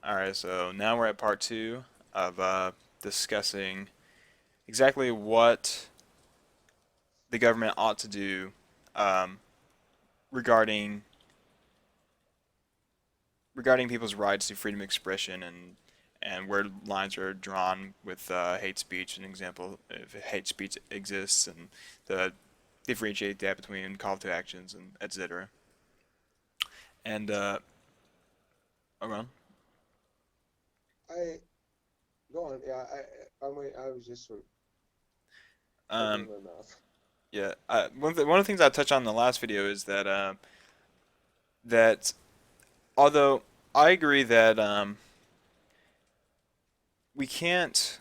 All right, so now we're at part two of discussing exactly what the government ought to do um, regarding people's rights to freedom of expression and where lines are drawn with hate speech. An example, if hate speech exists, and the differentiate that between call to actions and etc. And around. I go on. Yeah, I was just sort of opening Um, my mouth. yeah, one of the things I touched on in the last video is that that although I agree that we can't.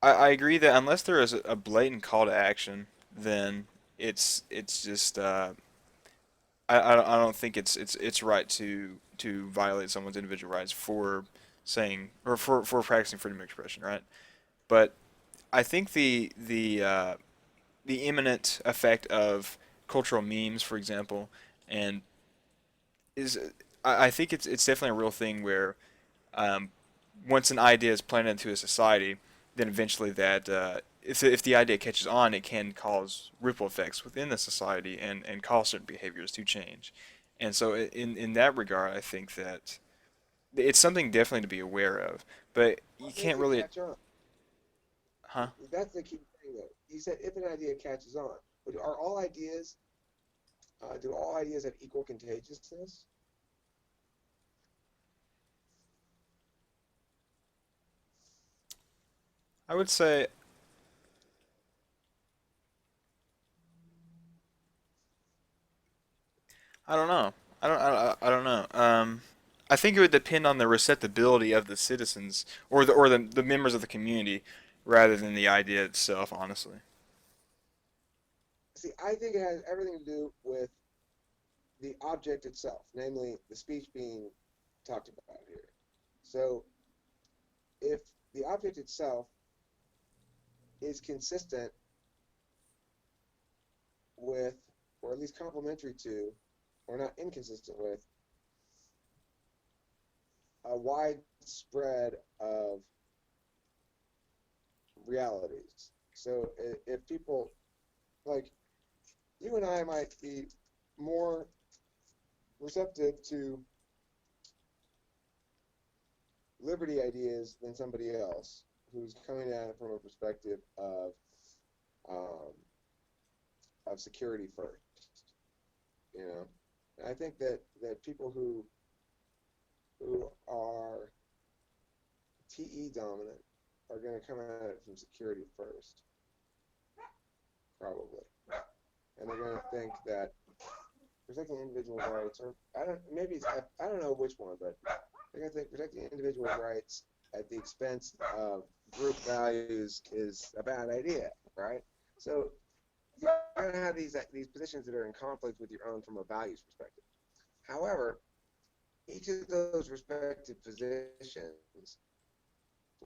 I agree that unless there is a blatant call to action, then it's just I don't think it's right to violate someone's individual rights for saying or for practicing freedom of expression, right? But I think the imminent effect of cultural memes, for example, and is I think it's definitely a real thing where um, once an idea is planted into a society, then eventually that if the idea catches on, it can cause ripple effects within the society and cause certain behaviors to change. And so in that regard, I think that it's something definitely to be aware of. But you What can't makes it really, catch on? huh? That's the key thing, though. You said if an idea catches on, but are all ideas? Do all ideas have equal contagiousness? I would say I don't know. I don't know. I think it would depend on the receptibility of the citizens or the members of the community rather than the idea itself, honestly. See, I think it has everything to do with the object itself, namely the speech being talked about here. So, if the object itself is consistent with, or at least complementary to, or not inconsistent with, a wide spread of realities. So if people like you and I might be more receptive to liberty ideas than somebody else who's coming at it from a perspective um, of security first. You know, and I think that people who are TE dominant are going to come at it from security first, probably, and they're going to think that protecting individual rights, or I don't maybe it's, I don't know which one, but they're going to think protecting individual rights at the expense of group values is a bad idea, right? So you're going to have these positions that are in conflict with your own from a values perspective. However, each of those respective positions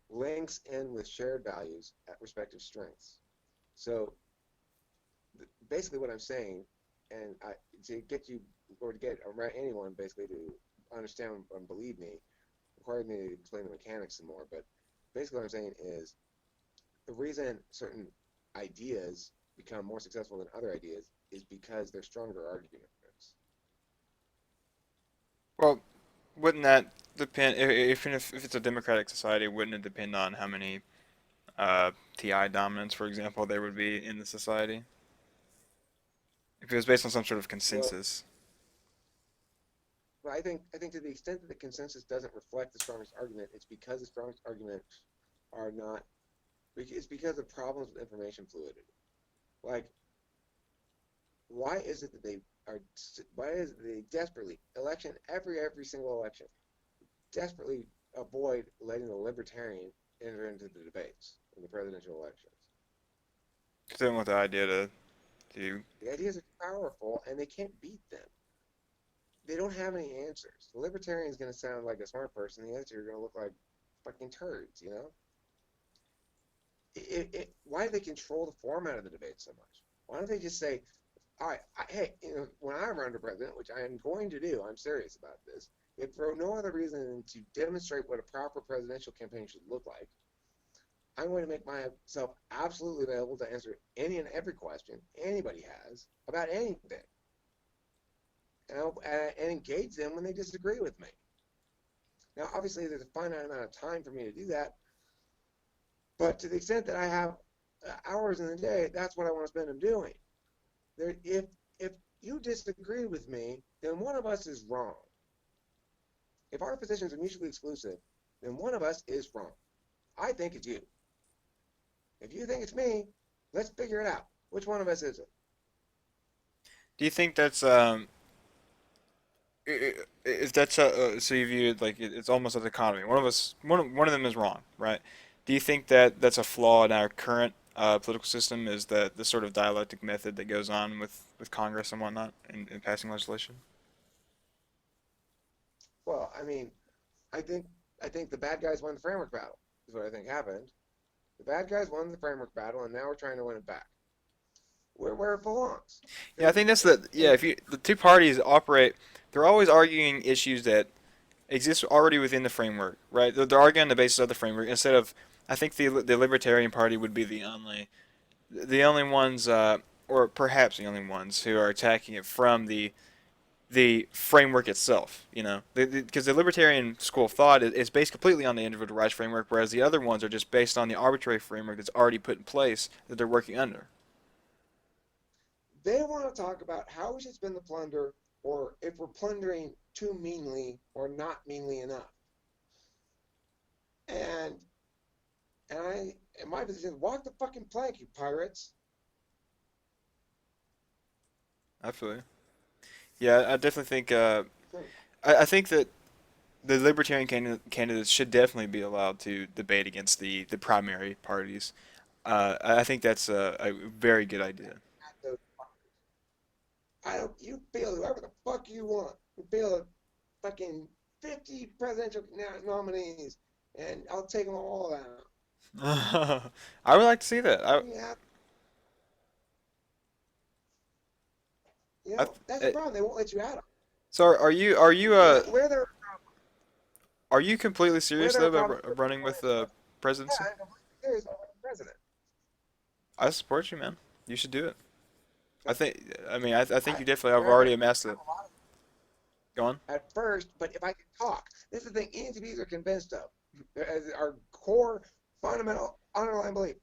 links in with shared values at respective strengths. So basically, what I'm saying, and to get you or to get anyone basically to understand and believe me, requires me to explain the mechanics some more. But basically, what I'm saying is the reason certain ideas become more successful than other ideas is because they're stronger arguments. Well, wouldn't that depend if it's a democratic society, wouldn't it depend on how many TI dominants, for example, there would be in the society? If it was based on some sort of Well, consensus. but I think to the extent that the consensus doesn't reflect the strongest argument, it's because the strongest arguments are not. It's because of problems with information fluidity. Like, why is it that they are? Why is it they desperately every single election desperately avoid letting the libertarian enter into the debates in the presidential elections? Because they don't want the idea to The ideas are powerful and they can't beat them. They don't have any answers. The libertarian is going to sound like a smart person. The answer are going to look like fucking turds. Why do they control the format of the debate so much? Why don't they just say, all right, hey, when I run for president, which I am going to do, I'm serious about this. if for no other reason than to demonstrate what a proper presidential campaign should look like, I'm going to make myself absolutely available to answer any and every question anybody has about anything, and engage them when they disagree with me. Now, obviously, there's a finite amount of time for me to do that, but to the extent that I have hours in the day, that's what I want to spend them doing. If you disagree with me, then one of us is wrong. If our positions are mutually exclusive, then one of us is wrong. I think it's you. If you think it's me, let's figure it out. Which one of us is it? Do you think that's if that's so you view it like it's almost a dichotomy. One of them is wrong, right? Do you think that that's a flaw in our current political system? Is that the sort of dialectic method that goes on with Congress and whatnot in passing legislation? Well, I mean, I think I think the bad guys won the framework battle. Is what I think happened. The bad guys won the framework battle, and now we're trying to win it back, where it belongs. Yeah, I think that's the yeah. And If you the two parties operate, they're always arguing issues that exist already within the framework, right? They're arguing on the basis of the framework instead of. I think the Libertarian Party would be the only ones, or perhaps the only ones who are attacking it from the framework itself. You know, because the libertarian school of thought is based completely on the individual rights framework, whereas the other ones are just based on the arbitrary framework that's already put in place that they're working under. they want to talk about how we should spend the plunder, or if we're plundering too meanly or not meanly enough. And and my position is walk the fucking plank, you pirates. I feel you. Yeah, I definitely think. Hmm. I think that the libertarian candidates should definitely be allowed to debate against the primary parties. I think that's a very good idea. I don't. You feel whoever the fuck you want. You feel fucking 50 presidential nominees, and I'll take them all out. I would like to see that. Yeah, I, that's the eh, problem. They won't let you out. so are you Where they're are you completely where serious they're though a about problem. running with the Yeah, presidency? I'm completely serious about the president. I support you, man. You should do it. I think I you definitely have granted already I amassed have it. a lot of Go on. at first, but if I can talk, this is the thing ENTPs are convinced of. As our core fundamental underlying belief.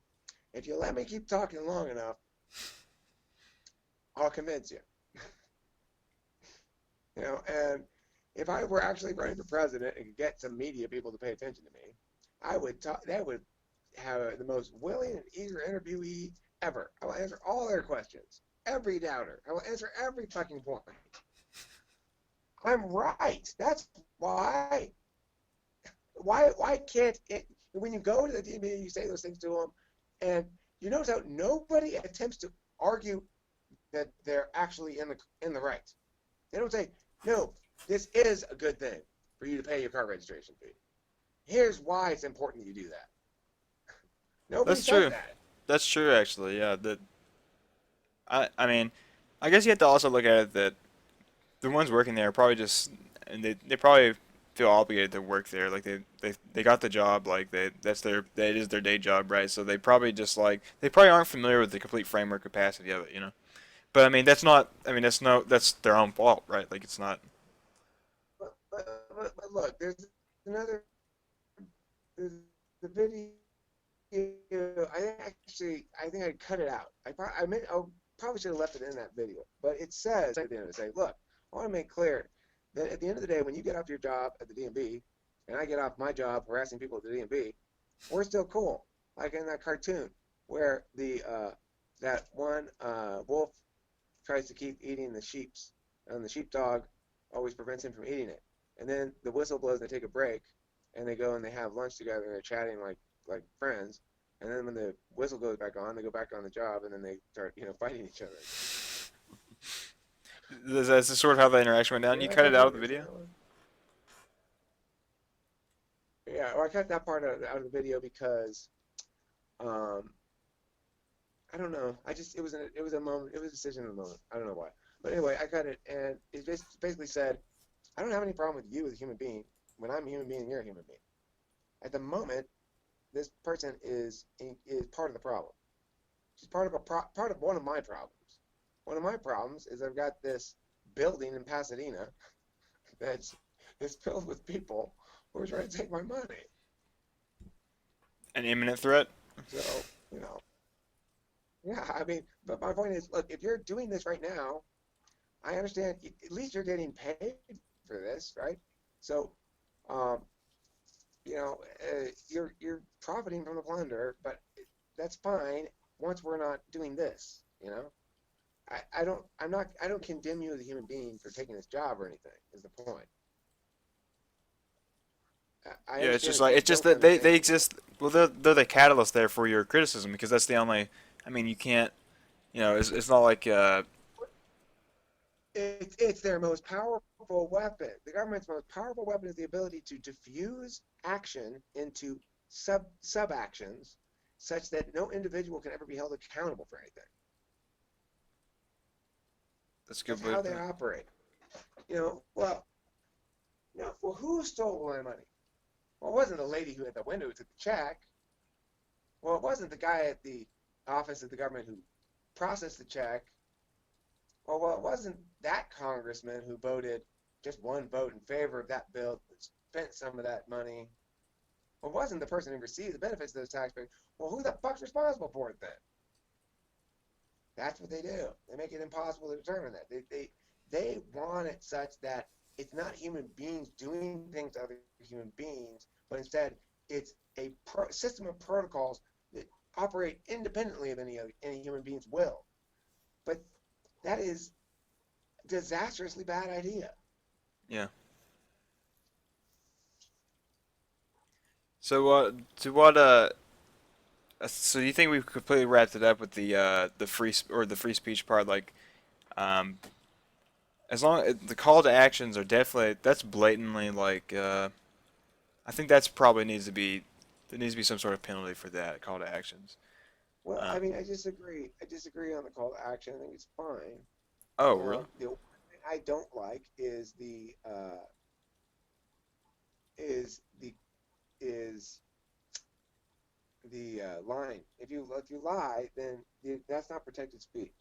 If you let me keep talking long enough, I'll convince you. And if I were actually running for president and could get some media people to pay attention to me, I would talk. That would have the most willing and eager interviewee ever. I will answer all their questions, every doubter. I will answer every fucking point. I'm right. That's why. Why can't it? When you go to the DMV, you say those things to them, and you notice how nobody attempts to argue that they're actually in the right. They don't say, no, this is a good thing for you to pay your car registration fee. Here's why it's important that you do that. Nobody That's says true. that. That's true, actually. Yeah. I mean, I guess you have to also look at it that the ones working there are probably just, and they probably feel obligated to work there. Like they got the job. Like that is their day job, right? So they probably just like they probably aren't familiar with the complete framework capacity of it, you know. But I mean, that's not. I mean, that's their own fault, right? Like it's not. But look, another there's the video. I think I cut it out. I probably should have left it in that video. But it says at the end of it, say, look, I want to make clear that at the end of the day, when you get off your job at the DMV, and I get off my job harassing people at the DMV, we're still cool. Like in that cartoon where the that one wolf tries to keep eating the sheeps, and the sheepdog always prevents him from eating it. And then the whistle blows, and they take a break, and they go and they have lunch together, and they're chatting like friends. And then when the whistle goes back on, they go back on the job, and then they start fighting each other. That's sort of how the interaction went down. You Remember that cut it out cartoon? of the You ever seen video. that one? Yeah, well, I cut that part out of the video because um, I don't know. It was a moment. It was a decision in the moment. I don't know why. But anyway, I cut it, and it basically said I don't have any problem with you as a human being when I'm a human being and you're a human being. At the moment, this person is part of the problem. She's part of one of my problems. One of my problems is I've got this building in Pasadena that's filled with people who are trying to take my money. An imminent threat. So, yeah, I mean, but my point is, look, if you're doing this right now, I understand at least you're getting paid for this, right? So, um, you're profiting from the plunder, but that's fine once we're not doing this, I don't condemn you as a human being for taking this job or anything, is the point. I Yeah, it's understand just that like you it's just don't that understand. they exist. Well, they're the catalyst there for your criticism because that's the only. I mean, you can't. It's not like It's their most powerful weapon. The government's most powerful weapon is the ability to diffuse action into sub actions such that no individual can ever be held accountable for anything. that's a That's good way to how they put it. operate. Well, who stole my money? Well, it wasn't the lady who at the window who took the check. Well, it wasn't the guy at the office of the government who processed the check. Well, it wasn't that congressman who voted just one vote in favor of that bill that spent some of that money. Well, it wasn't the person who received the benefits of those taxpayers. Well, who the fuck's responsible for it then? That's what they do. They make it impossible to determine that. They want it such that it's not human beings doing things to other human beings, but instead it's a system of protocols that operate independently of any human being's will. But that is a disastrously bad idea. Yeah. So to what so you think we've completely wrapped it up with the the free speech part? Like, um, as long the call to actions are definitely that's blatantly like I think that's probably needs to be there needs to be some sort of penalty for that call to actions. Well, Uh, I mean, I disagree. I disagree on the call to action. I think it's fine. oh, really? The one thing I don't like is the is line. If you lie, then that's not protected speech.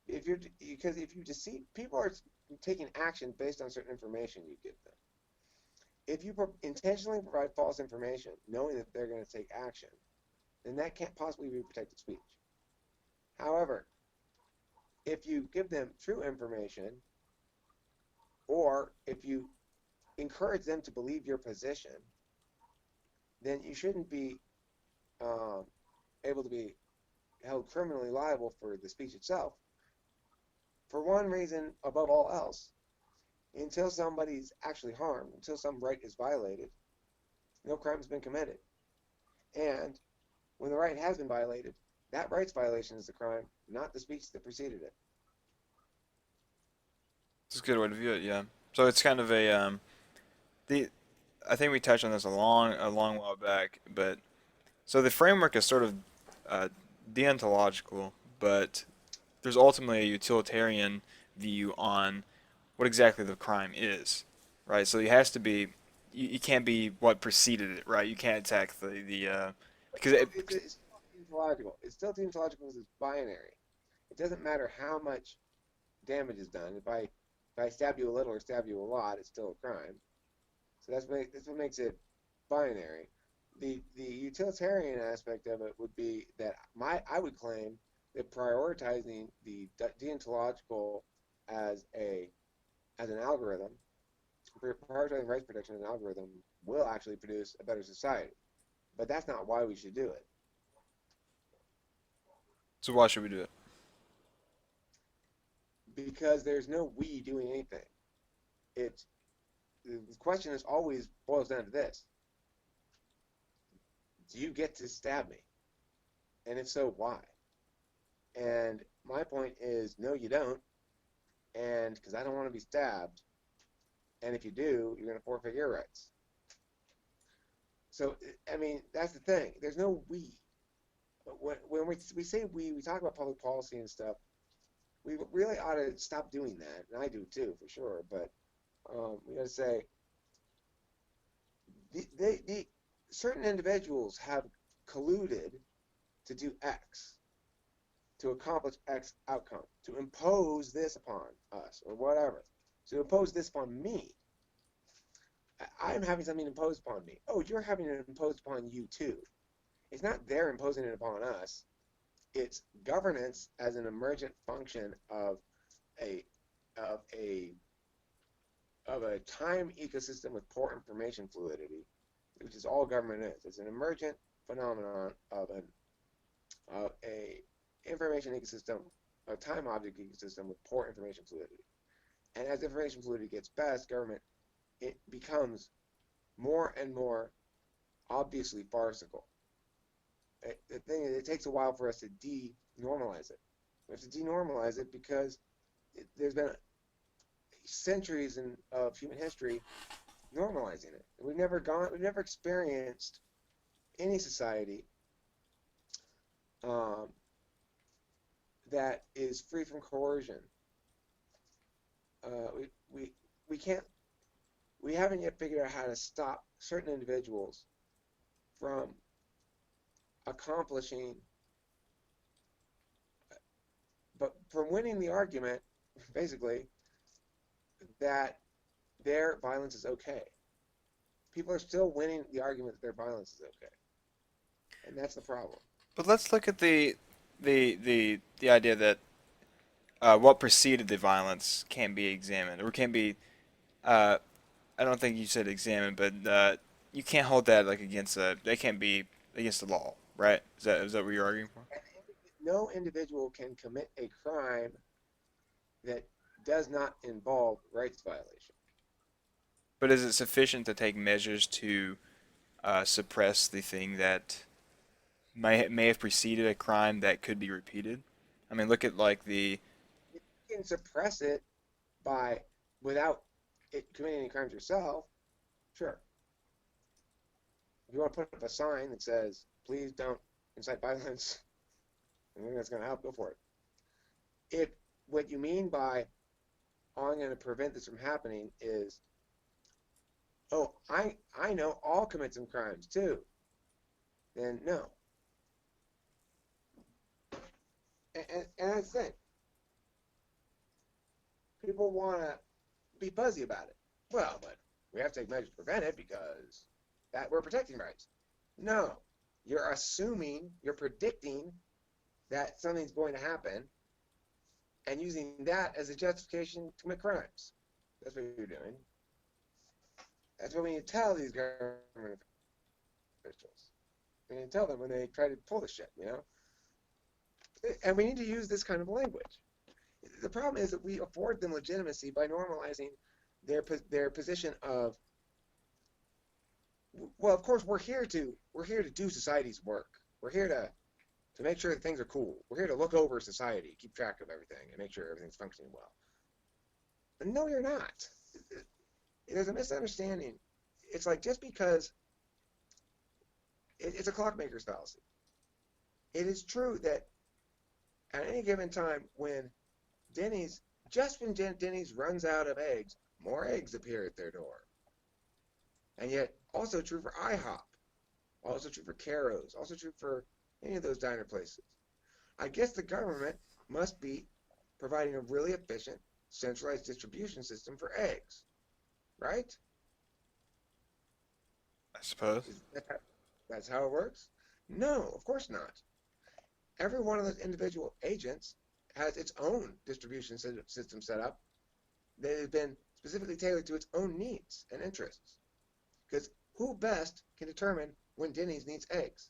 Because if you deceive, people are taking action based on certain information you give them. If you intentionally provide false information, knowing that they're going to take action, then that can't possibly be protected speech. However, if you give them true information, or if you encourage them to believe your position, then you shouldn't be um, able to be held criminally liable for the speech itself. For one reason above all else, until somebody's actually harmed, until some right is violated, no crime has been committed. And when the right has been violated, that rights violation is the crime, not the speech that preceded it. It's a good way to view it. Yeah. So it's kind of a the I think we touched on this a long while back, but so the framework is sort of uh, deontological, but there's ultimately a utilitarian view on what exactly the crime is, right? So it has to be, you can't be what preceded it, right? You can't attack the But because still, it's still deontological. It's still deontological because it's binary. It doesn't matter how much damage is done. If I stab you a little or stab you a lot, it's still a crime. So that's what makes it binary. The utilitarian aspect of it would be that I would claim that prioritizing the deontological as a as an algorithm, prioritizing rights protection as an algorithm will actually produce a better society. But that's not why we should do it. so why should we do it? Because there's no we doing anything. It's the question is always boils down to this: do you get to stab me? And if so, why? And my point is, no, you don't. And because I don't want to be stabbed. And if you do, you're going to forfeit your rights. So, I mean, that's the thing. There's no we. When we say we talk about public policy and stuff, we really ought to stop doing that. And I do too, for sure. But We gotta say the certain individuals have colluded to do X, to accomplish X outcome, to impose this upon us or whatever, to impose this upon me. I'm having something imposed upon me. Oh, you're having it imposed upon you too. It's not they're imposing it upon us. It's governance as an emergent function a of a of a time ecosystem with poor information fluidity, which is all government is. It's an emergent phenomenon of a information ecosystem, a time object ecosystem with poor information fluidity. And as information fluidity gets best, government it becomes more and more obviously farcical. The thing is, it takes a while for us to denormalize it. We have to denormalize it because there's been centuries of human history normalizing it. We've never experienced any society um, that is free from coercion. Uh, we can't. We haven't yet figured out how to stop certain individuals from accomplishing, but from winning the argument, basically, that their violence is okay. People are still winning the argument that their violence is okay, and that's the problem. But let's look at the idea that what preceded the violence can be examined or can be. Uh, I don't think you said examined, but you can't hold that like against a. They can't be against the law, right? Is that what you're arguing for? No individual can commit a crime that does not involve rights violation. But is it sufficient to take measures to suppress the thing that may have preceded a crime that could be repeated? I mean, look at like the. You can suppress it by without it committing any crimes yourself. Sure. If you want to put up a sign that says, "Please don't incite violence," I think that's going to help. Go for it. If what you mean by I'm going to prevent this from happening is, oh, I know I'll commit some crimes too, then no. And that's the thing. People want to be fuzzy about it. Well, but we have to take measures to prevent it because that we're protecting rights. No, you're assuming, you're predicting that something's going to happen and using that as a justification to commit crimes. That's what you're doing. That's what we need to tell these government officials. We need to tell them when they try to pull the shit, you know? And we need to use this kind of language. The problem is that we afford them legitimacy by normalizing their position of, well, of course we're here to do society's work. We're here to make sure that things are cool. We're here to look over society, keep track of everything, and make sure everything's functioning well. But no, you're not. There's a misunderstanding. It's like just because it's a clockmaker's fallacy. It is true that at any given time when Denny's runs out of eggs, more eggs appear at their door. And yet, also true for IHOP, also true for Caro's, also true for any of those diner places. I guess the government must be providing a really efficient, centralized distribution system for eggs, right? I suppose. That's how it works? No, of course not. Every one of those individual agents has its own distribution system set up that has been specifically tailored to its own needs and interests. Because who best can determine when Denny's needs eggs?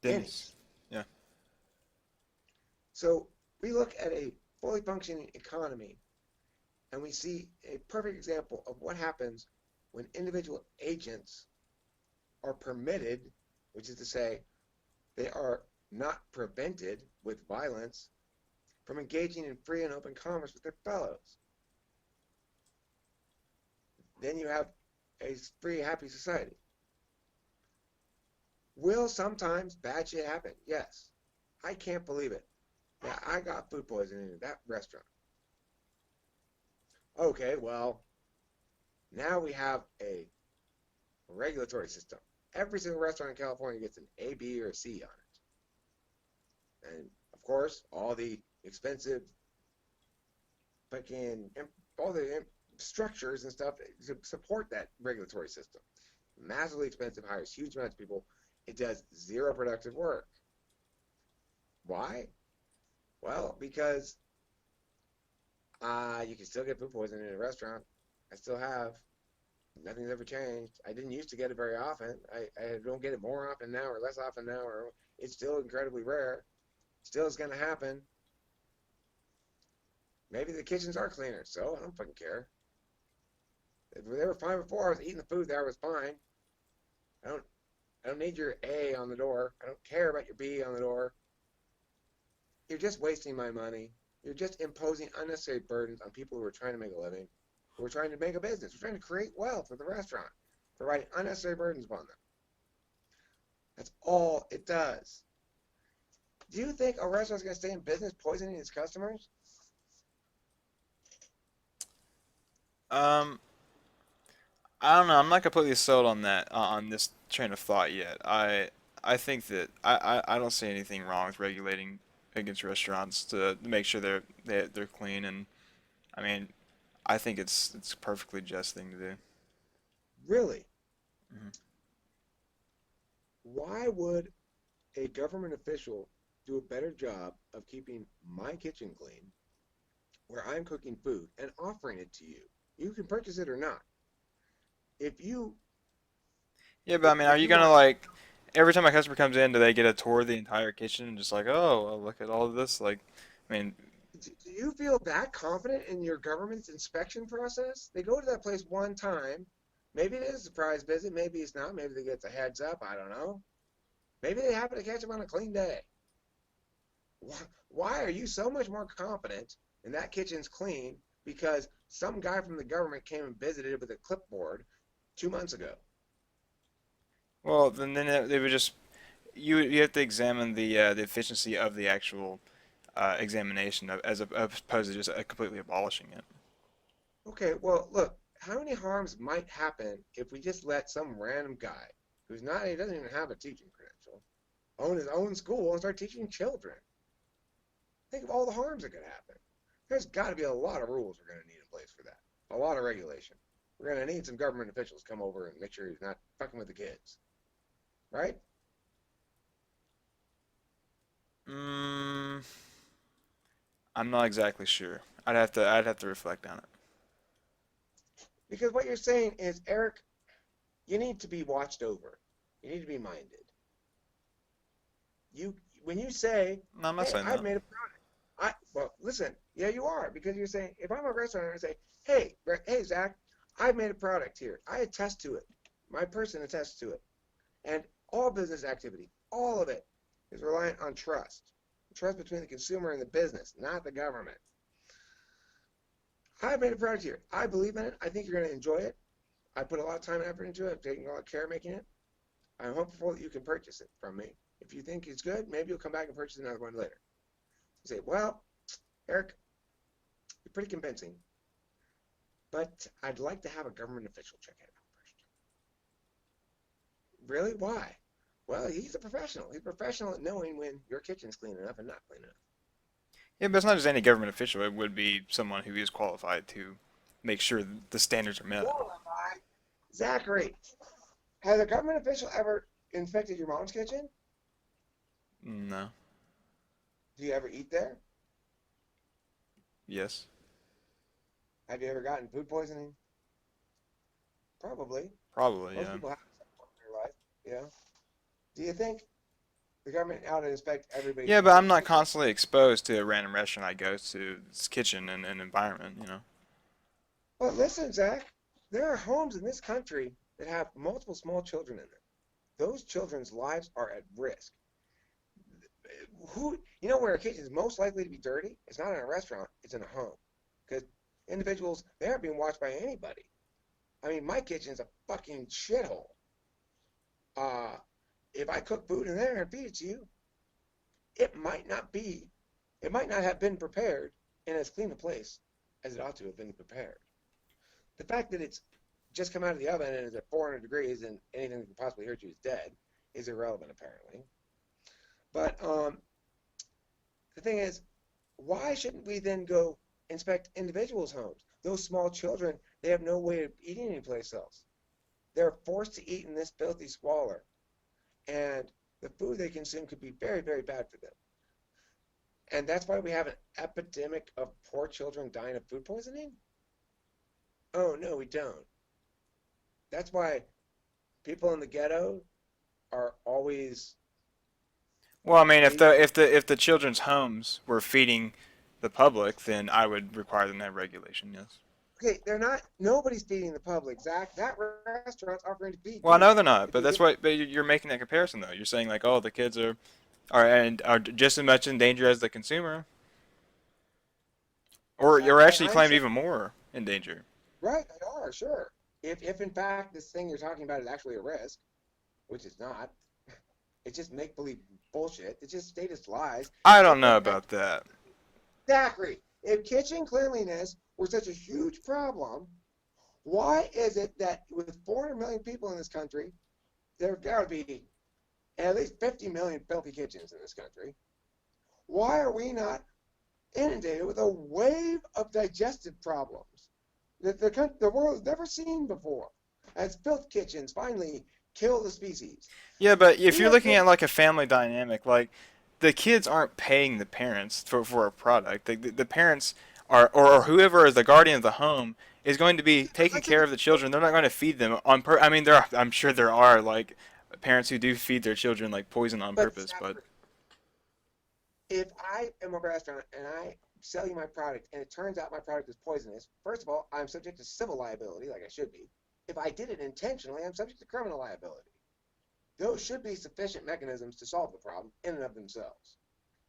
Denny's. Yeah. So we look at a fully functioning economy and we see a perfect example of what happens when individual agents are permitted, which is to say, they are not prevented with violence from engaging in free and open commerce with their fellows. Then you have a free, happy society. Will sometimes bad shit happen? Yes. I can't believe it. Yeah, I got food poisoning in that restaurant. Okay, well, Now we have a regulatory system. Every single restaurant in California gets an A, B, or a C on it. And of course, all the expensive fucking, all the structures and stuff support that regulatory system. Massively expensive, hires huge amounts of people. It does zero productive work. Why? Well, because you can still get food poisoning in a restaurant. I still have. Nothing's ever changed. I didn't used to get it very often. I don't get it more often now or less often now, or it's still incredibly rare. Still is going to happen. Maybe the kitchens are cleaner, so I don't fucking care. If they were fine before, I was eating the food there, I was fine. I don't I don't need your A on the door. I don't care about your B on the door. You're just wasting my money. You're just imposing unnecessary burdens on people who are trying to make a living, who are trying to make a business, who are trying to create wealth for the restaurant, providing unnecessary burdens upon them. That's all it does. Do you think a restaurant's going to stay in business poisoning its customers? Um, I don't know. I'm not completely sold on that on this train of thought yet. I think that I don't see anything wrong with regulating against restaurants to make sure they're clean, and I mean I think it's a perfectly just thing to do. Really? Hmm. Why would a government official do a better job of keeping my kitchen clean where I'm cooking food and offering it to you? You can purchase it or not. If you Yeah, but I mean, are if you you gonna want, like every time a customer comes in, do they get a tour of the entire kitchen and just like, oh, well, look at all of this? Like, I mean, do you feel that confident in your government's inspection process? They go to that place one time. Maybe it is a surprise visit. Maybe it's not. Maybe they get a heads up. I don't know. Maybe they happen to catch them on a clean day. Why are you so much more confident in that kitchen's clean because some guy from the government came and visited it with a clipboard 2 months ago? well, then they would just you have to examine the efficiency of the actual examination as opposed to just completely abolishing it. Okay, well, look, how many harms might happen if we just let some random guy he doesn't even have a teaching credential, own his own school and start teaching children? Think of all the harms that could happen. There's got to be a lot of rules we're going to need in place for that. A lot of regulation. We're going to need some government officials to come over and make sure he's not fucking with the kids. Right? Mm, I'm not exactly sure. I'd have to reflect on it. Because what you're saying is, Eric, you need to be watched over. You need to be minded. You when you say, No, I'm not "Hey, saying I've that. made a product," well, listen, yeah, you are because you're saying if I'm a restaurant and I say, "Hey, Zach, I've made a product here. I attest to it. My person attests to it." And all business activity, all of it, is reliant on trust. Trust between the consumer and the business, not the government. I've made a product here. I believe in it. I think you're going to enjoy it. I put a lot of time and effort into it. I've taken a lot of care making it. I'm hopeful that you can purchase it from me. If you think it's good, maybe you'll come back and purchase another one later. You say, well, Eric, you're pretty convincing, but I'd like to have a government official check it out first. Really? Why? Well, he's a professional. He's a professional at knowing when your kitchen's clean enough and not clean enough. Yeah, but it's not just any government official. It would be someone who is qualified to make sure the standards are met. Qualified. Zachary, has a government official ever inspected your mom's kitchen? No. Do you ever eat there? Yes. Have you ever gotten food poisoning? Probably. Probably. Most Yeah. people have at some point in their life. Yeah. Do you think the government ought to inspect everybody's Yeah, but I'm mom's not kitchen? constantly exposed to a random restaurant I go to, its kitchen and environment. Well, listen, Zach. There are homes in this country that have multiple small children in them. Those children's lives are at risk. You know where a kitchen is most likely to be dirty? It's not in a restaurant, it's in a home. Because individuals, they aren't being watched by anybody. I mean, my kitchen is a fucking shithole. Uh, if I cook food in there and feed it to you, it might not be, it might not have been prepared in as clean a place as it ought to have been prepared. The fact that it's just come out of the oven and is at 400 degrees and anything that could possibly hurt you is dead is irrelevant apparently. But the thing is, why shouldn't we then go inspect individuals' homes? Those small children, they have no way of eating anyplace else. They're forced to eat in this filthy squalor, and the food they consume could be very, very bad for them. And that's why we have an epidemic of poor children dying of food poisoning? Oh, no, we don't. That's why people in the ghetto are always Well, I mean, if bleeding. the children's homes were feeding the public, then I would require them to have regulation. Yes. Okay, they're not, nobody's feeding the public, Zach. That restaurant's offering to feed Well, I know you they're not, if but you that's give. what. But you're making that comparison though. You're saying like, oh, the kids are just as much in danger as the consumer, or you're actually I'm claiming saying, even more in danger. right, they are, sure. If in fact this thing you're talking about is actually a risk, which it's not, it's just make believe bullshit. It's just status lies. I don't If in know fact, about that. Zachary, if kitchen cleanliness were such a huge problem, why is it that with 400 million people in this country, there would be at least 50 million filthy kitchens in this country? Why are we not inundated with a wave of digestive problems that the world has never seen before as filth kitchens finally kill the species? Yeah, but if We you're have looking been, at like a family dynamic, like the kids aren't paying the parents for a product. The parents are, or whoever is the guardian of the home is going to be taking let's take care of the children. They're not going to feed them on I mean, I'm sure there are like parents who do feed their children like poison on but purpose, but if I am a restaurant and I sell you my product and it turns out my product is poisonous, first of all, I'm subject to civil liability like I should be. If I did it intentionally, I'm subject to criminal liability. Those should be sufficient mechanisms to solve the problem in and of themselves.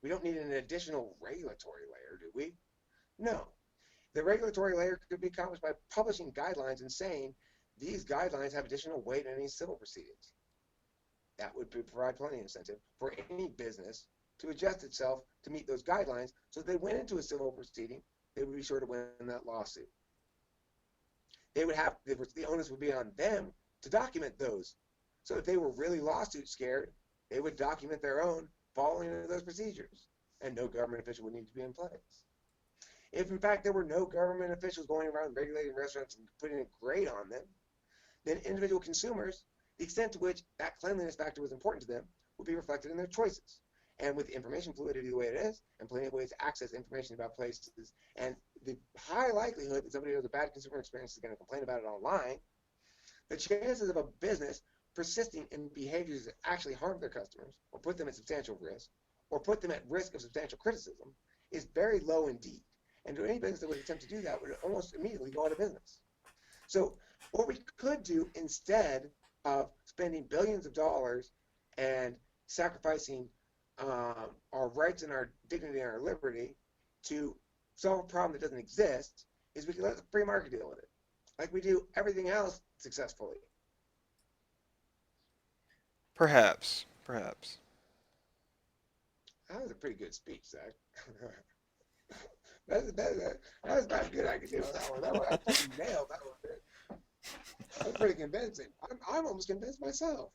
We don't need an additional regulatory layer, do we? No. The regulatory layer could be accomplished by publishing guidelines and saying these guidelines have additional weight in any civil proceedings. That would provide plenty of incentive for any business to adjust itself to meet those guidelines so if they went into a civil proceeding, they would be sure to win that lawsuit. They would have, the onus would be on them to document those. So if they were really lawsuit scared, they would document their own following those procedures, and no government official would need to be in place. If in fact there were no government officials going around regulating restaurants and putting a grade on them, then individual consumers, the extent to which that cleanliness factor was important to them, would be reflected in their choices. And with information fluidity the way it is, and plenty of ways to access information about places, and the high likelihood that somebody who has a bad consumer experience is going to complain about it online, the chances of a business persisting in behaviors that actually harm their customers, or put them at substantial risk, or put them at risk of substantial criticism, is very low indeed. And any business that would attempt to do that would almost immediately go out of business. So what we could do instead of spending billions of dollars and sacrificing our rights and our dignity and our liberty to solve a problem that doesn't exist is we can let the free market deal with it, like we do everything else successfully. perhaps. That was a pretty good speech, Zach. That was about as good as I could do on that one. I fucking nailed that one. That was pretty convincing. I'm almost convinced myself.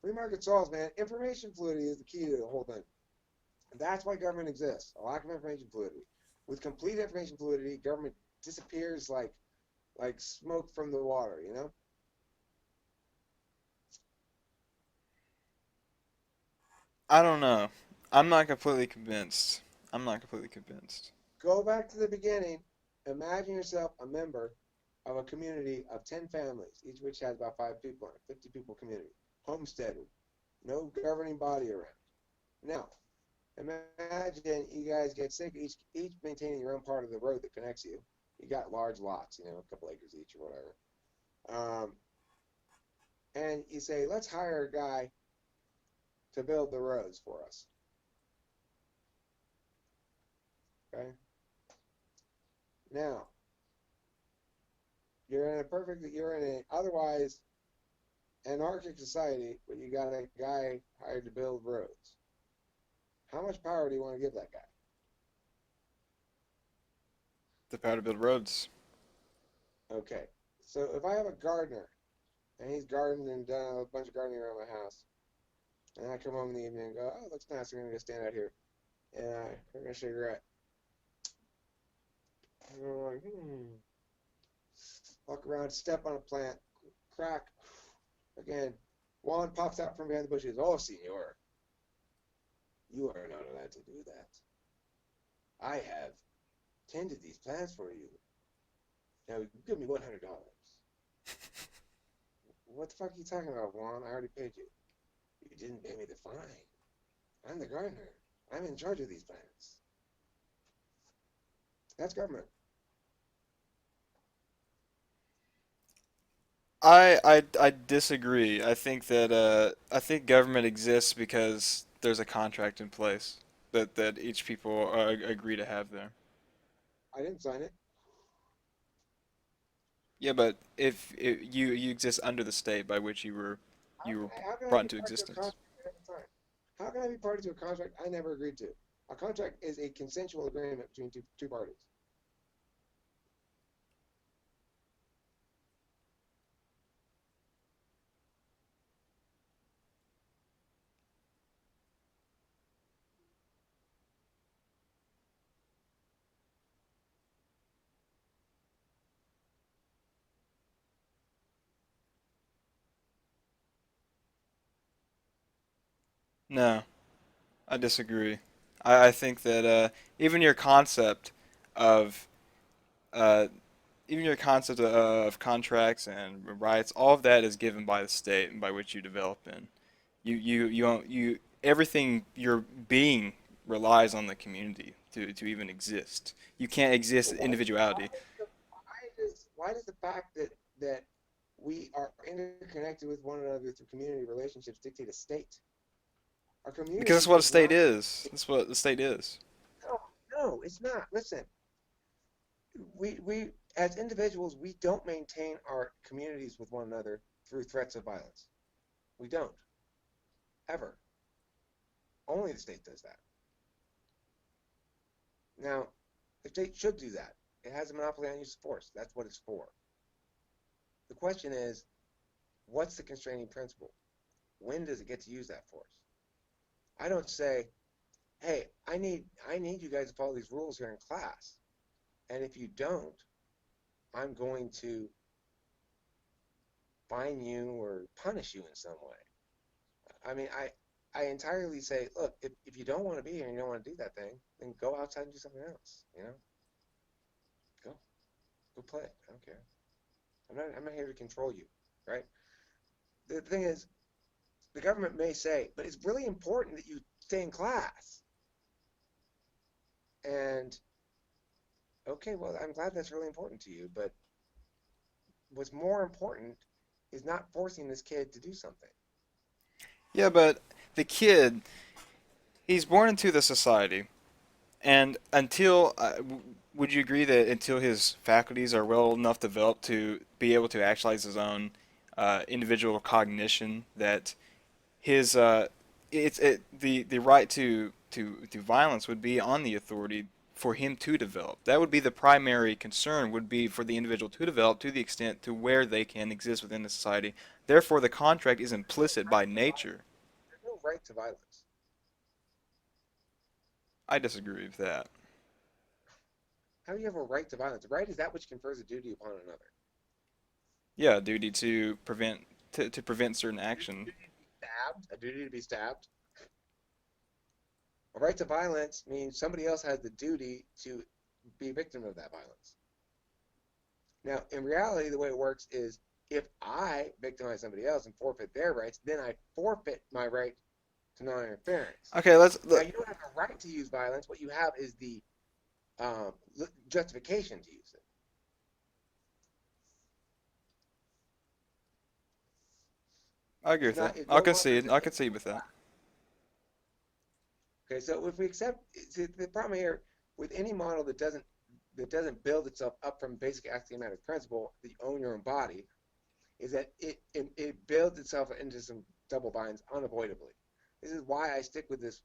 Free market solves, man. Information fluidity is the key to the whole thing. And that's why government exists. A lack of information fluidity. With complete information fluidity, government disappears like smoke from the water, you know? I don't know. I'm not completely convinced. I'm not completely convinced. Go back to the beginning. Imagine yourself a member of a community of 10 families, each of which has about 5 people in it, 50 people community, homesteaded, no governing body around. Now, imagine you guys get sick, each maintaining your own part of the road that connects you. You got large lots, a couple acres each or whatever. And you say, let's hire a guy to build the roads for us. Okay? Now, you're in an otherwise anarchic society, but you got a guy hired to build roads. How much power do you want to give that guy? The power to build roads. Okay. So if I have a gardener and he's gardened and done a bunch of gardening around my house, and I come home in the evening and go, oh, looks nice. I'm gonna go stand out here and I'm gonna cigarette. And I'm like, walk around, step on a plant, crack. Again, one pops out from behind the bushes. Oh, senor, you are not allowed to do that. I have tended these plants for you. Now give me $100. What the fuck are you talking about, Juan? I already paid you. You didn't pay me the fine. I'm the gardener. I'm in charge of these plants. That's government. I disagree. I think government exists because there's a contract in place that each people agree to have there. I didn't sign it. Yeah, but if you exist under the state by which you were How can I brought be into party to a existence. contract I never signed? How can I be party to a contract I never agreed to? A contract is a consensual agreement between two parties. No, I disagree. I think that even your concept of uh, even your concept of contracts and rights, all of that is given by the state and by which you develop in. You everything you're being relies on the community to even exist. You can't exist But individuality. why does the fact that we are interconnected with one another through community relationships dictate a state? Our Because community that's what a is state not. is. That's what the state is. No, no, it's not. Listen, we as individuals we don't maintain our communities with one another through threats of violence. We don't ever. Only the state does that. Now, the state should do that. It has a monopoly on use of force. That's what it's for. The question is, what's the constraining principle? When does it get to use that force? I don't say, hey, I need you guys to follow these rules here in class. And if you don't, I'm going to fine you or punish you in some way. I mean, I entirely say, look, if you don't want to be here and you don't want to do that thing, then go outside and do something else. Go go play. I don't care. I'm not here to control you, right? The thing is, the government may say, but it's really important that you stay in class. And okay, well, I'm glad that's really important to you, but what's more important is not forcing this kid to do something. Yeah, but the kid, he's born into the society, and would you agree that until his faculties are well enough developed to be able to actualize his own individual cognition, that his the right to violence would be on the authority for him to develop. That would be the primary concern, would be for the individual to develop to the extent to where they can exist within the society. Therefore, the contract is implicit by nature. There's no right to violence. I disagree with that. How do you have a right to violence? A right is that which confers a duty upon another. Yeah, a duty to prevent certain action. A duty to be stabbed. A right to violence means somebody else has the duty to be a victim of that violence. Now, in reality, the way it works is if I victimize somebody else and forfeit their rights, then I forfeit my right to non-interference. Okay, let's Now, look. you don't have the right to use violence. What you have is the um, justification to use it. I agree It's with that. not. It I'll no longer concede. is I'll it. concede with that. Okay, so if we accept the problem here with any model that doesn't build itself up from basic axiomatic principle that you own your own body, is that it builds itself into some double binds unavoidably. This is why I stick with this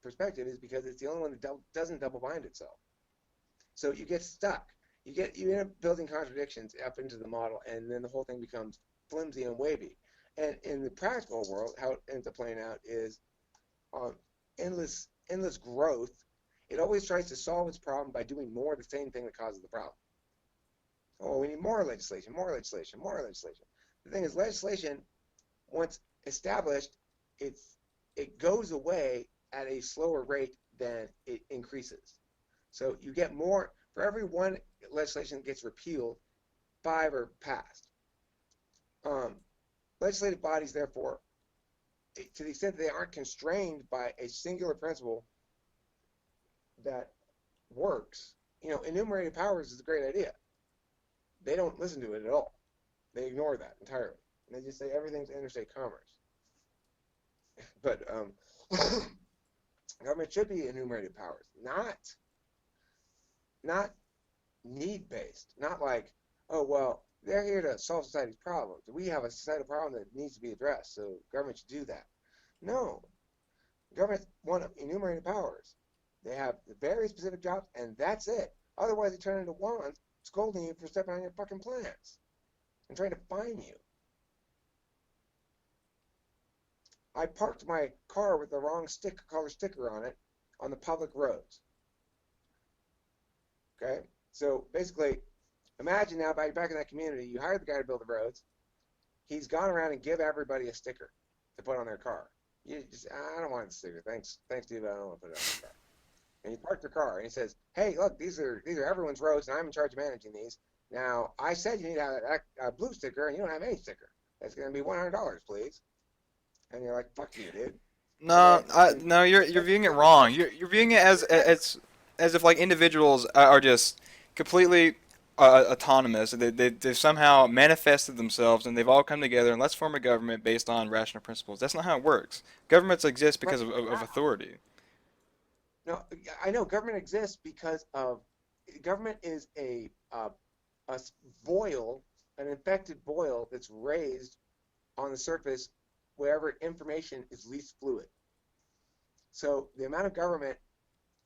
perspective, is because it's the only one that doesn't double bind itself. So you get stuck. You end up building contradictions up into the model, and then the whole thing becomes flimsy and wavy. And in the practical world, how it ends up playing out is um, endless growth. It always tries to solve its problem by doing more of the same thing that causes the problem. Oh, we need more legislation, more legislation, more legislation. The thing is, legislation, once established, it goes away at a slower rate than it increases. So you get more for every one legislation that gets repealed, 5 are passed. Legislative bodies, therefore, to the extent that they aren't constrained by a singular principle that works, enumerated powers is a great idea. They don't listen to it at all. They ignore that entirely. And they just say everything's interstate commerce. But government should be enumerated powers, not need-based, not like, oh, well, they're here to solve society's problems. We have a societal problem that needs to be addressed, so government should do that. No, government want enumerated powers. They have very specific jobs, and that's it. Otherwise, they turn into wands scolding you for stepping on your fucking plans and trying to fine you. I parked my car with the wrong color sticker on it on the public roads. Okay? So basically, imagine now back in that community, you hired the guy to build the roads. He's gone around and give everybody a sticker to put on their car. You just, I don't want the sticker. Thanks, dude, but I don't want to put it on my car. And you park your car, and he says, hey, look, these are everyone's roads, and I'm in charge of managing these. Now, I said you need to have a blue sticker, and you don't have any sticker. That's going to be $100, please. And you're like, fuck you, dude. No, Okay. no, you're viewing it wrong. You're viewing it as if like individuals are just completely autonomous. They've somehow manifested themselves and they've all come together and let's form a government based on rational principles. That's not how it works. Governments exist because of authority. No, I know government exists because of government is a boil, an infected boil that's raised on the surface wherever information is least fluid. So the amount of government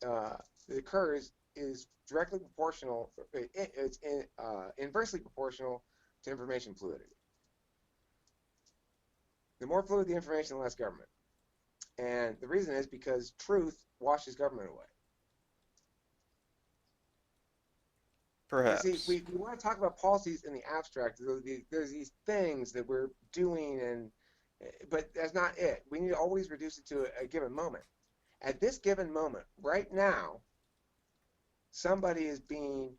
that occurs is directly proportional. It's inversely proportional to information fluidity. The more fluid the information, the less government. And the reason is because truth washes government away. You see, Perhaps. we want to talk about policies in the abstract. There's these things that we're doing, but that's not it. We need to always reduce it to a given moment. At this given moment, right now, somebody is being,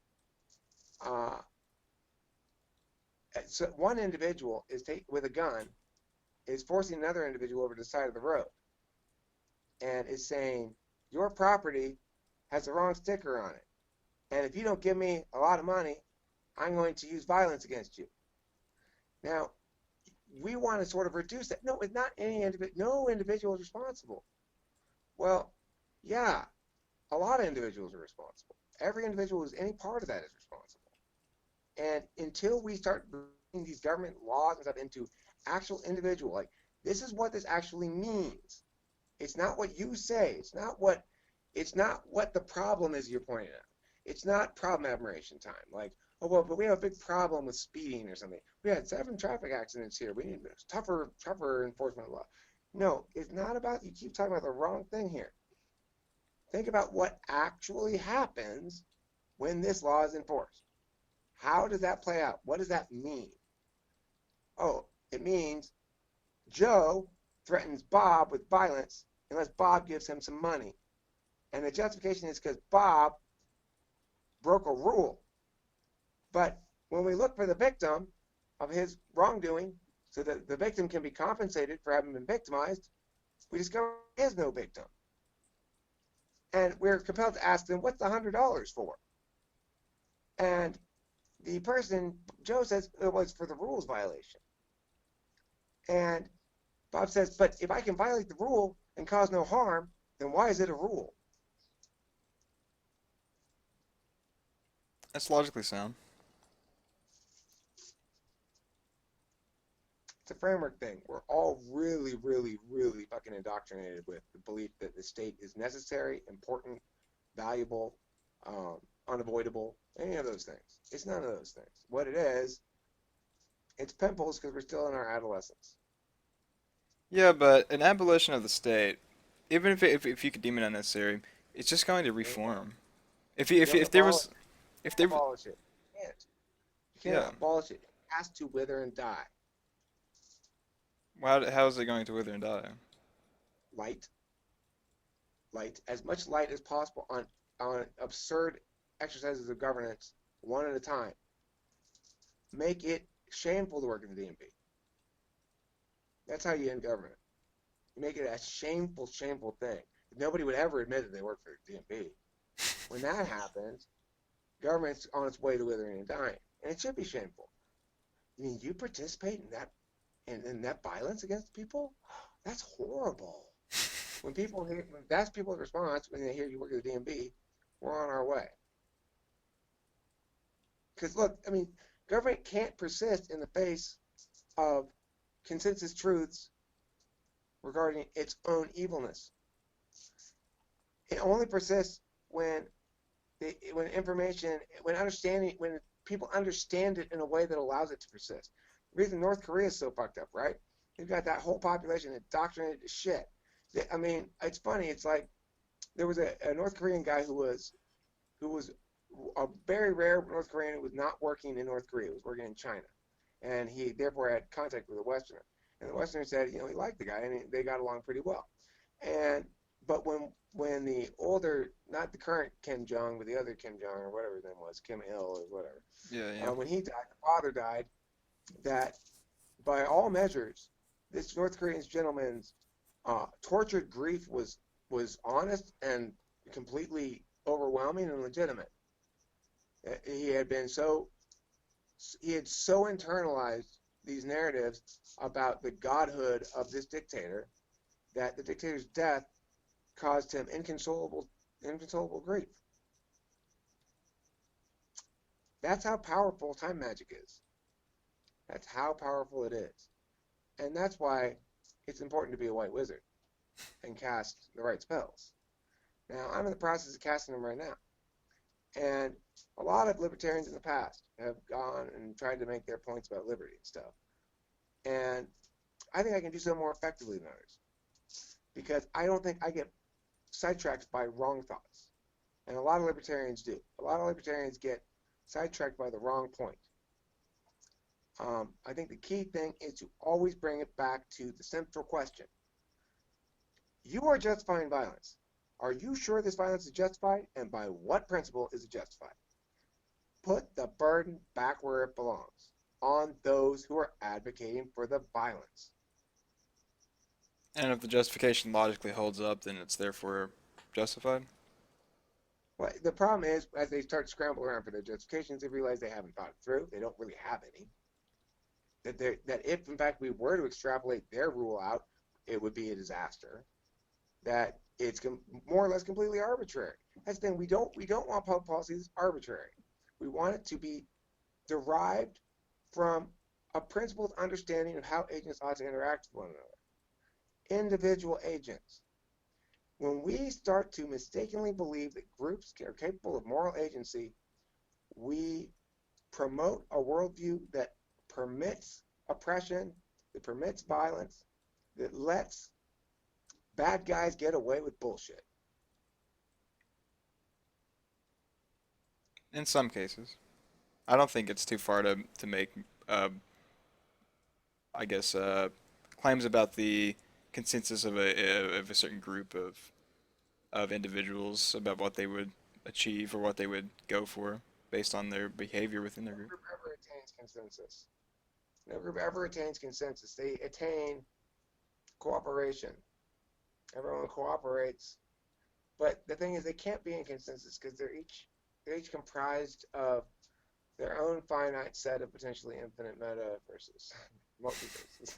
so one individual is with a gun is forcing another individual over to the side of the road and is saying, your property has the wrong sticker on it. And if you don't give me a lot of money, I'm going to use violence against you. Now, we want to sort of reduce that. No, it's not any individual. No individual is responsible. Well, yeah, a lot of individuals are responsible. Every individual who's any part of that is responsible. And until we start bringing these government laws and stuff into actual individual, like this is what this actually means. It's not what you say. It's not what the problem is you're pointing out. It's not problem admiration time. Like, oh, well, but we have a big problem with speeding or something. We had 7 traffic accidents here. We need tougher enforcement law. No, it's not about, you keep talking about the wrong thing here. Think about what actually happens when this law is enforced. How does that play out? What does that mean? Oh, it means Joe threatens Bob with violence unless Bob gives him some money. And the justification is because Bob broke a rule. But when we look for the victim of his wrongdoing so that the victim can be compensated for having been victimized, we discover there is no victim. And we're compelled to ask them, what's the $100 for? And the person, Joe, says it was for the rules violation. And Bob says, but if I can violate the rule and cause no harm, then why is it a rule? That's logically sound. It's a framework thing. We're all really, really, really fucking indoctrinated with the belief that the state is necessary, important, valuable, unavoidable, any of those things. It's none of those things. What it is, it's pimples because we're still in our adolescence. Yeah, but an abolition of the state, even if you could deem it unnecessary, it's just going to You don't, reform. you don't If there abolish, was you if can't there abolish it. You can't. You yeah, can't abolish it. It has to wither and die. how is it going to wither and die? Light, light, as much light as possible on absurd exercises of governance, one at a time. Make it shameful to work in the DMV. That's how you end government. You make it a shameful, shameful thing. Nobody would ever admit that they work for the DMV. When that happens, government's on its way to withering and dying, and it should be shameful. I mean, you participate in that in that violence against people? That's horrible. When people hear, that's people's response when they hear you work at the DMV. We're on our way. Because look, I mean, government can't persist in the face of consensus truths regarding its own evilness. It only persists when when information, when understanding, when people understand it in a way that allows it to persist. The reason North Korea is so fucked up, right? You've got that whole population indoctrinated to shit. I mean, it's funny. It's like there was a North Korean guy who was a very rare North Korean who was not working in North Korea. He was working in China, and he therefore had contact with a Westerner. And the Westerner said, he liked the guy, and they got along pretty well. And but when the older, not the current Kim Jong, but the other Kim Jong or whatever his name was, Kim Il or whatever, Yeah, yeah. when he died, the father died. That by all measures, this North Korean gentleman's tortured grief was honest and completely overwhelming and legitimate. He had been so he had so internalized these narratives about the godhood of this dictator that the dictator's death caused him inconsolable grief. That's how powerful time magic is. That's how powerful it is. And that's why it's important to be a white wizard and cast the right spells. Now, I'm in the process of casting them right now. And a lot of libertarians in the past have gone and tried to make their points about liberty and stuff. And I think I can do so more effectively than others because I don't think I get sidetracked by wrong thoughts. And a lot of libertarians do. A lot of libertarians get sidetracked by the wrong point. I think the key thing is to always bring it back to the central question. You are justifying violence. Are you sure this violence is justified? And by what principle is it justified? Put the burden back where it belongs, on those who are advocating for the violence. And if the justification logically holds up, then it's therefore justified. Well, the problem is, as they start to scramble around for their justifications, they realize they haven't thought it through. They don't really have any. That if, in fact, we were to extrapolate their rule out, it would be a disaster. That it's more or less completely arbitrary. That's the thing. We don't want public policy that's arbitrary. We want it to be derived from a principled understanding of how agents ought to interact with one another. Individual agents. When we start to mistakenly believe that groups are capable of moral agency, we promote a worldview that permits oppression, that permits violence, that lets bad guys get away with bullshit. In some cases, I don't think it's too far to make, uh, I guess, claims about the consensus of a certain group of individuals about what they would achieve or what they would go for based on their behavior within their No group. group ever attains consensus. No group ever attains consensus. They attain cooperation. Everyone cooperates. But the thing is, they can't be in consensus because they're each comprised of their own finite set of potentially infinite metaverses, multiverses.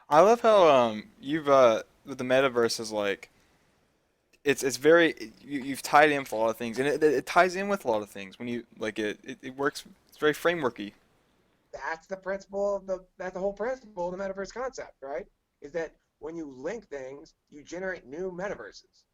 I love how you've with the metaverse is like it's very you've tied in for a lot of things and it ties in with a lot of things when you like it works. It's very frameworky. That's the principle of that's the whole principle of the metaverse concept, right? Is that when you link things, you generate new metaverses.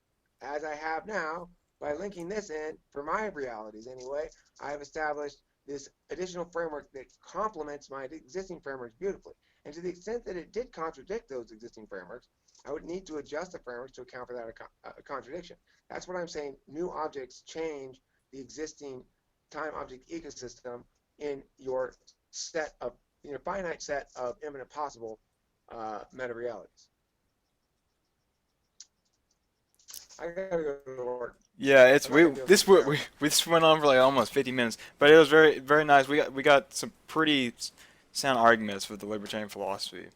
As I have now, by linking this in, for my realities anyway, I have established this additional framework that complements my existing frameworks beautifully. And to the extent that it did contradict those existing frameworks, I would need to adjust the frameworks to account for that contradiction. That's what I'm saying. New objects change the existing time object ecosystem in your set of, in your finite set of infinite possible meta realities. I gotta go to work. Yeah, it's I'm not we gonna be able to this keep track. this went on for like almost 50 minutes, but it was very nice. We got some pretty sound arguments for the libertarian philosophy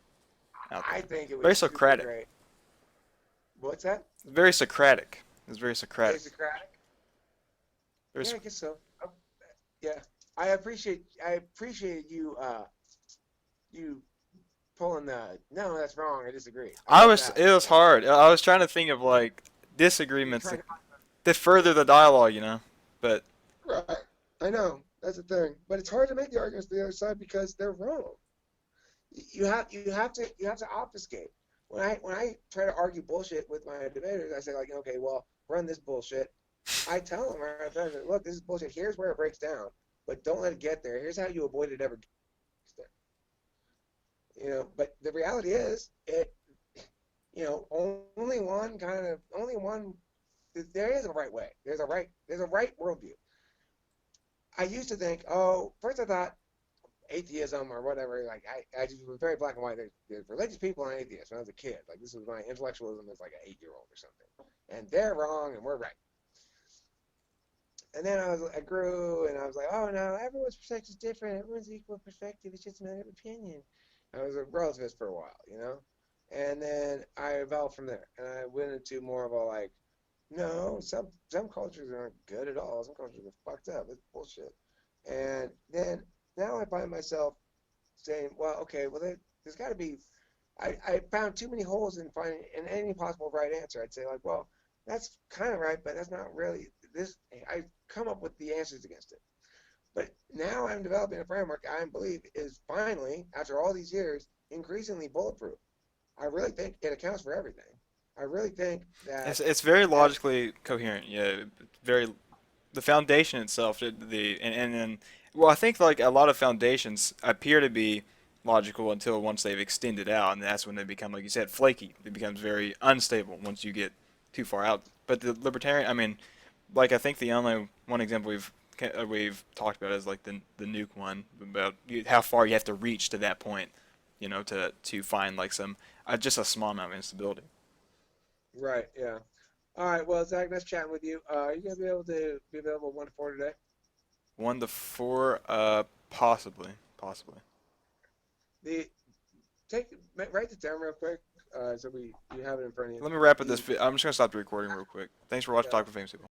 out I there. think it Very was super Socratic. great. What's that? Very Socratic. It's very Socratic. Is Socratic? Very Yeah, I Soc- guess so. Yeah, I appreciate you pulling the no, that's wrong. I disagree. I I love was that. it was hard. I was trying to think of like You're disagreements trying to that further the dialogue. But right. I know that's the thing, but it's hard to make the arguments to the other side because they're wrong. You have to obfuscate. When I try to argue bullshit with my debaters, I say like, okay, well, run this bullshit. I tell them, right, look, this is bullshit. Here's where it breaks down, but don't let it get there. Here's how you avoid it ever gets there. But the reality is, only one. There is a right way. There's a right worldview. I used to think, oh, first I thought atheism or whatever. Like I just was very black and white. There's religious people and atheists. When I was a kid, like this was my intellectualism as like an 8-year-old or something, and they're wrong and we're right. And then I grew and I was like, oh no, everyone's perspective is different. Everyone's equal perspective. It's just a matter of opinion. I was a relativist for a while. And then I evolved from there, and I went into more of a like, no, some cultures aren't good at all. Some cultures are fucked up. It's bullshit. And then now I find myself saying, well, okay, well there's got to be. I found too many holes in finding in any possible right answer. I'd say like, well, that's kind of right, but that's not really this. I come up with the answers against it. But now I'm developing a framework I believe is finally, after all these years, increasingly bulletproof. I really think it accounts for everything. I really think that it's very as logically coherent. Yeah, very the foundation itself. And then well, I think like a lot of foundations appear to be logical until once they've extended out, and that's when they become, like you said, flaky. It becomes very unstable once you get too far out. But the libertarian, I mean, like I think the only one example we've talked about is like the nuke one about how far you have to reach to that point, to find like some just a small amount of instability. right, yeah. All right, well, Zach, nice chatting with you. Are you gonna be able to be available 1 to 4 today? 1 to 4, possibly. The take Write this down real quick, so you have it in front of you. Let me wrap up this. The I'm just gonna stop the recording real quick. Thanks for watching yeah. Talk with Famous People.